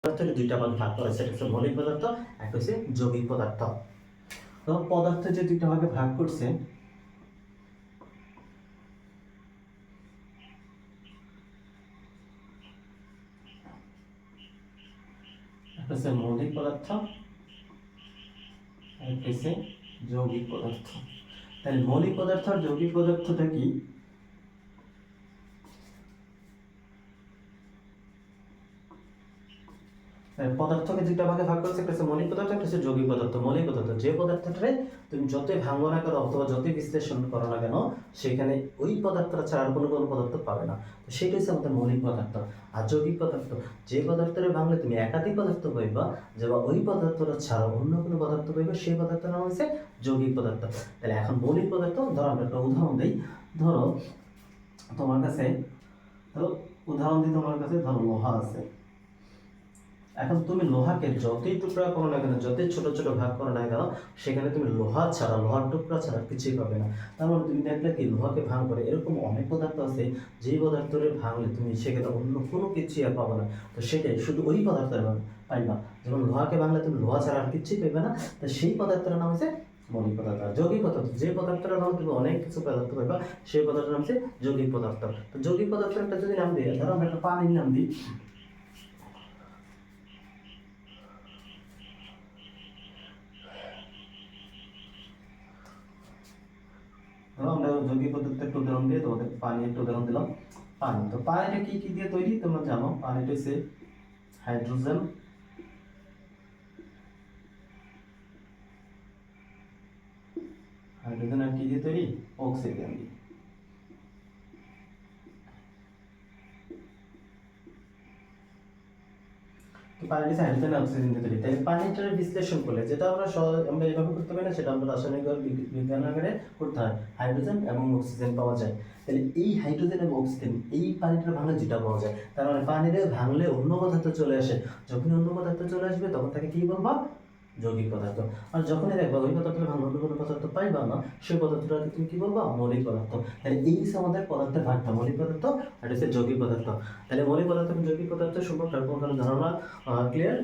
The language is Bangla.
পদার্থকে দুইটা ভাগে ভাগ করা হয়েছে, একটা হচ্ছে মৌলিক পদার্থ, একটা হচ্ছে যৌগিক পদার্থ। তো পদার্থ যে দুইটা ভাগে ভাগ করছে, একটা হচ্ছে মৌলিক পদার্থ, একটা হচ্ছে যৌগিক পদার্থ। তাহলে মৌলিক পদার্থ আর যৌগিক পদার্থটা কি? পদার্থকে দুইটা ভাগে ভাগ করছে, একটা হচ্ছে মৌলিক পদার্থ, একটা হচ্ছে যৌগিক পদার্থ। মৌলিক পদার্থ যে পদার্থটারে তুমি যতই ভাঙো না কেন অথবা যতই বিশ্লেষণ করো না কেন, সেখানে ওই পদার্থটা ছাড়া আর কোনো পদার্থ পাবে না, তো সেটা হচ্ছে আমাদের মৌলিক পদার্থ। আর যৌগিক পদার্থ যে পদার্থরে ভাঙলে তুমি একাধিক পদার্থ পাইবা, যে ওই পদার্থটা ছাড়া অন্য কোনো পদার্থ পাইবে, সেই পদার্থের নাম হচ্ছে যৌগিক পদার্থ। তাহলে এখন মৌলিক পদার্থ, ধরো আমরা একটা উদাহরণ দিই। ধরো তোমার কাছে, ধরো উদাহরণ দিই, তোমার কাছে ধরো লোহা আছে। এখন তুমি লোহাকে যতই টুকরা করো না কেন, যতই ছোট ছোট ভাগ করো না কেন, সেখানে তুমি লোহা ছাড়া, লোহার টুকরা ছাড়া কিছুই পাবে না। তার মানে তুমি দেখলে কি, লোহাকে ভাঙ করে এরকম অনেক পদার্থ আছে, যেই পদার্থের ভাঙলে তুমি সেখানে অন্য কোনো কিছুই আর পাবে না। তো সেটাই শুধু ওই পদার্থের পাইবা। যেমন লোহাকে ভাঙলে তুমি লোহা ছাড়া আর কিছুই পাইবে না, তো সেই পদার্থের নাম হচ্ছে মৌলিক পদার্থ। যৌগিক পদার্থ যে পদার্থের নাম তুমি অনেক কিছু পদার্থ পাইবা, সেই পদার্থের নাম হচ্ছে যৌগিক পদার্থ। তো যৌগিক পদার্থের একটা যদি নাম দিই, ধরো আমরা একটা পানির নাম দিই। ধরো আমরা যৌগিক পদার্থের একটা উদাহরণ দিয়ে তোমাদের পানি একটা উদাহরণ দিলাম। পানি, তো পানিটা কি কি দিয়ে তৈরি তোমরা জানো? পানিটা হচ্ছে হাইড্রোজেন, হাইড্রোজেন আর কি দিয়ে তৈরি? অক্সিজেন দিয়ে। পানিটা হাইড্রোজেন আর অক্সিজেন দিয়ে তৈরি। তাই পানিটার বিশ্লেষণ করলে, যেটা আমরা এভাবে করতে পারি না, সেটা আমরা রাসায়নিক বিজ্ঞান আকারে করতে হয়। হাইড্রোজেন এবং অক্সিজেন পাওয়া যায়। তাহলে এই হাইড্রোজেন এবং অক্সিজেন এই পানিটা ভাঙলে যেটা পাওয়া যায়, তার মানে পানিতে ভাঙলে অন্য পদার্থ চলে আসে। যখন অন্য পদার্থ চলে আসবে তখন তাকে কি বলবা? যৌগিক পদার্থ। আর যখনই দেখবা ওই পদার্থের ভাঙলে অন্য কোনো পদার্থ পাইবা না, সেই পদার্থটাকে তুমি কি বলবা? মৌলিক পদার্থ। তাহলে এই হচ্ছে আমাদের পদার্থের ভাগটা, মৌলিক পদার্থ আর হচ্ছে যৌগিক পদার্থ। তাহলে মৌলিক পদার্থ এবং যৌগিক পদার্থ সম্পর্কে কোনো ধারণা ক্লিয়ার?